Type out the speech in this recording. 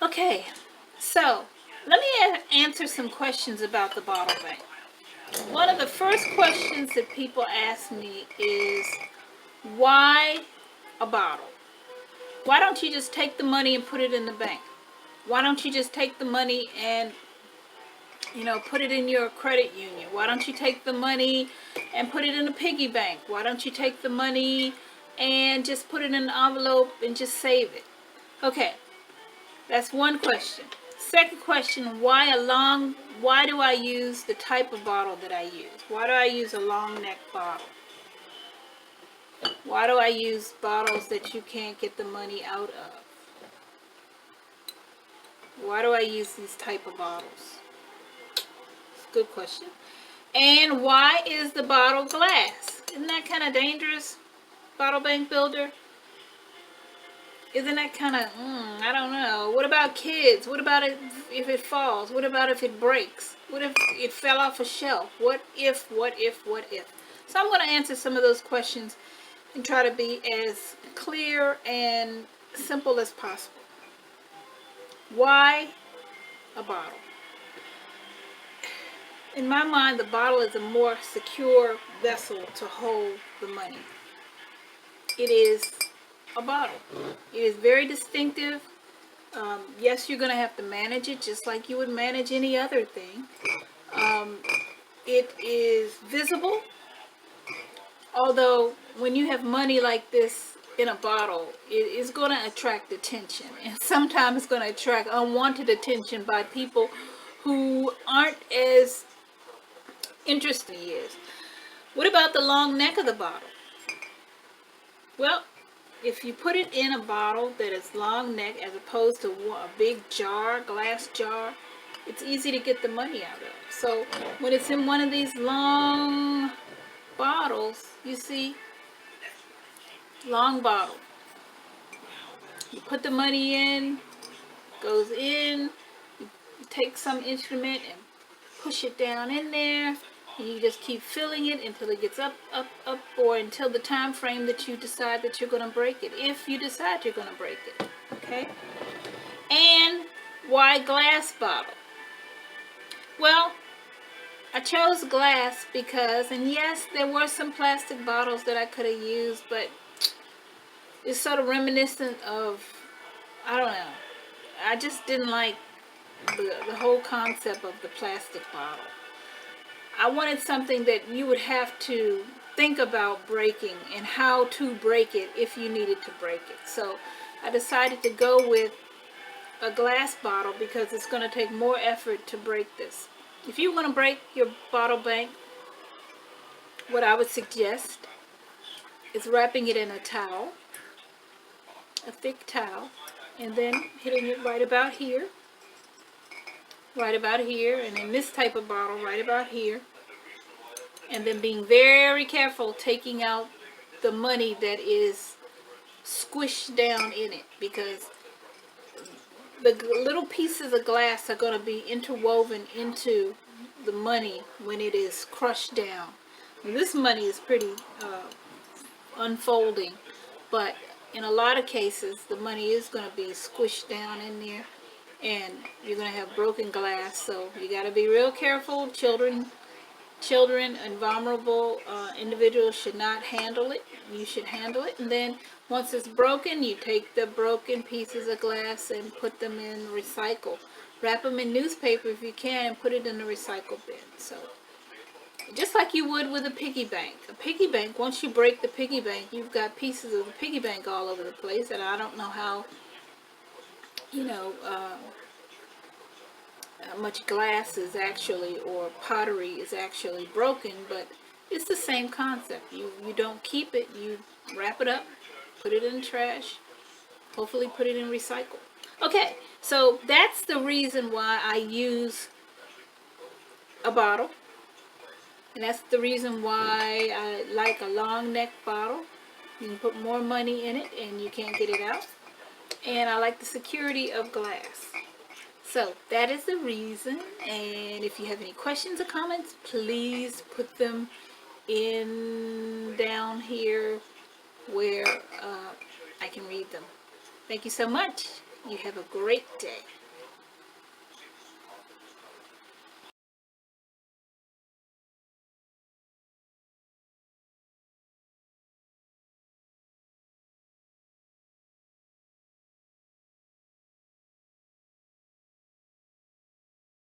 Okay, so let me answer some questions about the bottle bank. One of the first questions that people ask me is, why a bottle? Why don't you just take the money and put it in the bank? Why don't you just take the money and put it in your credit union? Why don't you take the money and put it in a piggy bank? Why don't you take the money and just put it in an envelope and just save it? Okay, that's one question. Second question, why do I use the type of bottle that I use? Why do I use a long neck bottle? Why do I use bottles that you can't get the money out of? Why do I use these type of bottles? It's a good question. And why is the bottle glass? Isn't that kind of dangerous, bottle bank builder? Isn't that kind of, I don't know. What about kids? What about if it falls? What about if it breaks? What if it fell off a shelf? What if, what if, what if? So I'm going to answer some of those questions and try to be as clear and simple as possible. Why a bottle? In my mind, the bottle is a more secure vessel to hold the money. It is a bottle. It is very distinctive. Yes, you're going to have to manage it just like you would manage any other thing. It is visible, although when you have money like this in a bottle, it is going to attract attention, and sometimes it's going to attract unwanted attention by people who aren't as interested as he is. What about the long neck of the bottle? Well, if you put it in a bottle that is long neck as opposed to a big jar, glass jar, it's easy to get the money out of. So when it's in one of these long bottles, you see, long bottle, you put the money in, goes in, you take some instrument and push it down in there, and you just keep filling it until it gets up, up, up, or until the time frame that you decide that you're going to break it, if you decide you're going to break it. Okay? And why glass bottle? Well, I chose glass because, and yes, there were some plastic bottles that I could have used, but it's sort of reminiscent of, I don't know, I just didn't like the whole concept of the plastic bottle. I wanted something that you would have to think about breaking and how to break it if you needed to break it. So I decided to go with a glass bottle because it's going to take more effort to break this. If you want to break your bottle bank, what I would suggest is wrapping it in a towel, a thick towel, and then hitting it right about here, and in this type of bottle, right about here, and then being very careful taking out the money that is squished down in it, because the little pieces of glass are going to be interwoven into the money when it is crushed down. This money is pretty unfolding, but in a lot of cases the money is going to be squished down in there, and you're going to have broken glass. So you got to be real careful. Children and vulnerable individuals should not handle it. You should handle it, and then once it's broken, you take the broken pieces of glass and put them in recycle. Wrap them in newspaper if you can and put it in the recycle bin. So just like you would with a piggy bank. A piggy bank, once you break the piggy bank, you've got pieces of the piggy bank all over the place, and I don't know how, you know, much glass is actually, or pottery is actually broken, but it's the same concept. You don't keep it, you wrap it up, put it in the trash, hopefully put it in recycle. Okay, so that's the reason why I use a bottle, and that's the reason why I like a long neck bottle. You can put more money in it and you can't get it out, and I like the security of glass. So that is the reason, and if you have any questions or comments, please put them in down here where I can read them. Thank you so much. You have a great day.